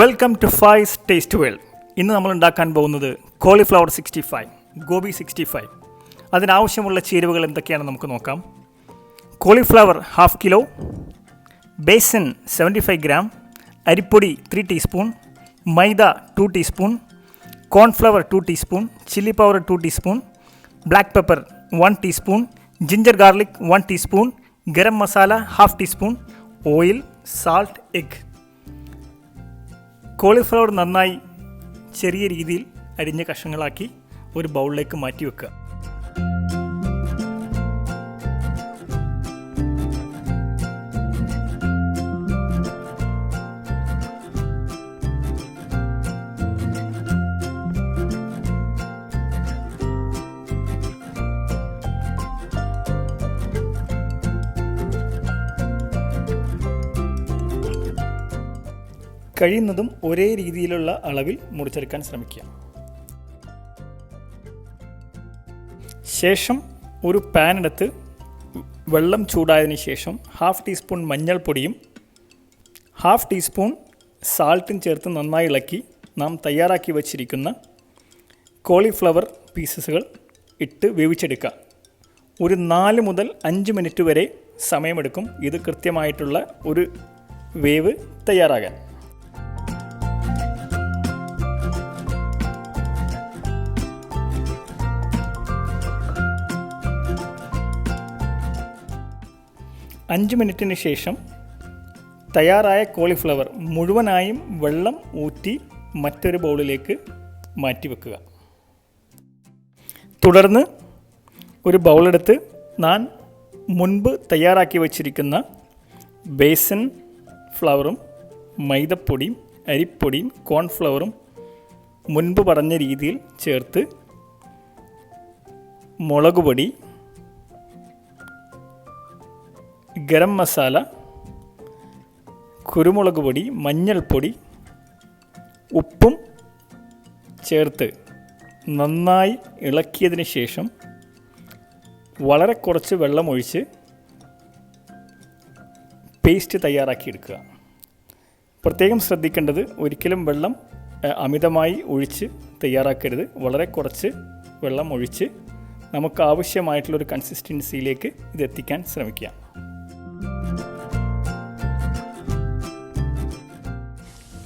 Welcome to Faiz taste world. ഇന്ന് നമ്മൾ ഉണ്ടാക്കാൻ പോകുന്നത് കോളിഫ്ലവർ 65, ഗോബി 65. അതിനാവശ്യമുള്ള ചേരുവകൾ എന്തൊക്കെയാണെന്ന് നമുക്ക് നോക്കാം. കോളിഫ്ലവർ 1/2 കിലോ, ബേസൻ 75 ഗ്രാം, അരിപ്പൊടി 3 ടീസ്പൂൺ, മൈദ 2 teaspoon, cornflour 2 teaspoon, chilli powder 2 teaspoon, black pepper 1 teaspoon, ginger garlic 1 teaspoon, garam masala 1/2 teaspoon, oil, salt, egg. Cauliflower നന്നായി ചെറിയ രീതിയിൽ അരിഞ്ഞ കഷ്ണങ്ങളാക്കി ഒരു ബൗളിലേക്ക് മാറ്റി വെക്കുക. കഴിയുന്നതും ഒരേ രീതിയിലുള്ള അളവിൽ മുറിച്ചെടുക്കാൻ ശ്രമിക്കുക. ശേഷം ഒരു പാൻ എടുത്ത് വെള്ളം ചൂടായതിനു ശേഷം 1/2 ടീസ്പൂൺ മഞ്ഞൾപ്പൊടിയും 1/2 ടീസ്പൂൺ സാൾട്ടും ചേർത്ത് നന്നായി ഇളക്കി നാം തയ്യാറാക്കി വച്ചിരിക്കുന്ന കോളിഫ്ലവർ പീസസുകൾ ഇട്ട് വേവിച്ചെടുക്കുക. ഒരു 4 മുതൽ 5 മിനിറ്റ് വരെ സമയമെടുക്കും ഇത് കൃത്യമായിട്ടുള്ള ഒരു വേവ് തയ്യാറാകാൻ. അഞ്ച് മിനിറ്റിന് ശേഷം തയ്യാറായ കോളിഫ്ലവർ മുഴുവനായും വെള്ളം ഊറ്റി മറ്റൊരു ബൗളിലേക്ക് മാറ്റി വെക്കുക. തുടർന്ന് ഒരു ബൗളെടുത്ത് ഞാൻ മുൻപ് തയ്യാറാക്കി വച്ചിരിക്കുന്ന ബേസൻ ഫ്ലവറും മൈദപ്പൊടിയും അരിപ്പൊടിയും കോൺഫ്ലവറും മുൻപ് പറഞ്ഞ രീതിയിൽ ചേർത്ത് മുളക് പൊടി, ഗരം മസാല, കുരുമുളക് പൊടി, മഞ്ഞൾപ്പൊടി, ഉപ്പും ചേർത്ത് നന്നായി ഇളക്കിയതിന് ശേഷം വളരെ കുറച്ച് വെള്ളമൊഴിച്ച് പേസ്റ്റ് തയ്യാറാക്കിയെടുക്കുക. പ്രത്യേകം ശ്രദ്ധിക്കേണ്ടത് ഒരിക്കലും വെള്ളം അമിതമായി ഒഴിച്ച് തയ്യാറാക്കരുത്. വളരെ കുറച്ച് വെള്ളം ഒഴിച്ച് നമുക്ക് ആവശ്യമായിട്ടുള്ളൊരു കൺസിസ്റ്റൻസിയിലേക്ക് ഇത് എത്തിക്കാൻ ശ്രമിക്കുക.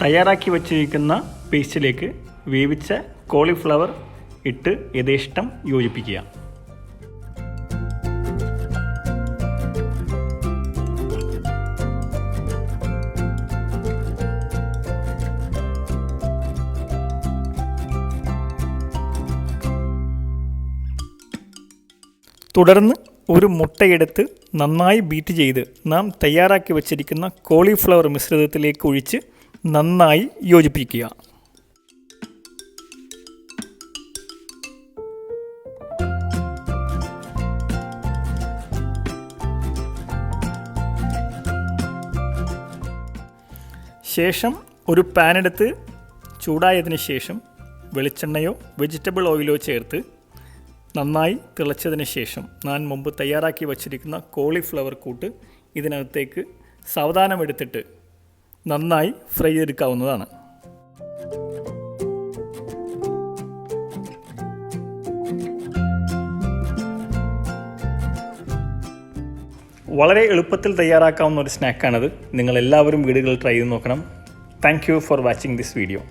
തയ്യാറാക്കി വച്ചിരിക്കുന്ന പേസ്റ്റിലേക്ക് വേവിച്ച കോളിഫ്ലവർ ഇട്ട് യഥേഷ്ടം യോജിപ്പിക്കുക. തുടർന്ന് ഒരു മുട്ടയെടുത്ത് നന്നായി ബീറ്റ് ചെയ്ത് നാം തയ്യാറാക്കി വച്ചിരിക്കുന്ന കോളിഫ്ലവർ മിശ്രിതത്തിലേക്ക് ഒഴിച്ച് നന്നായി യോജിപ്പിക്കുക. ശേഷം ഒരു പാനെടുത്ത് ചൂടായതിനു ശേഷം വെളിച്ചെണ്ണയോ വെജിറ്റബിൾ ഓയിലോ ചേർത്ത് നന്നായി തിളച്ചതിന് ശേഷം ഞാൻ മുമ്പ് തയ്യാറാക്കി വച്ചിരിക്കുന്ന കോളിഫ്ലവർ കൂട്ട് ഇതിനകത്തേക്ക് സാവധാനം എടുത്തിട്ട് നന്നായി ഫ്രൈ ചെയ്തെടുക്കാവുന്നതാണ്. വളരെ എളുപ്പത്തിൽ തയ്യാറാക്കാവുന്ന ഒരു സ്നാക്കാണിത്. നിങ്ങളെല്ലാവരും വീടുകളിൽ ട്രൈ ചെയ്ത് നോക്കണം. Thank you for watching this video.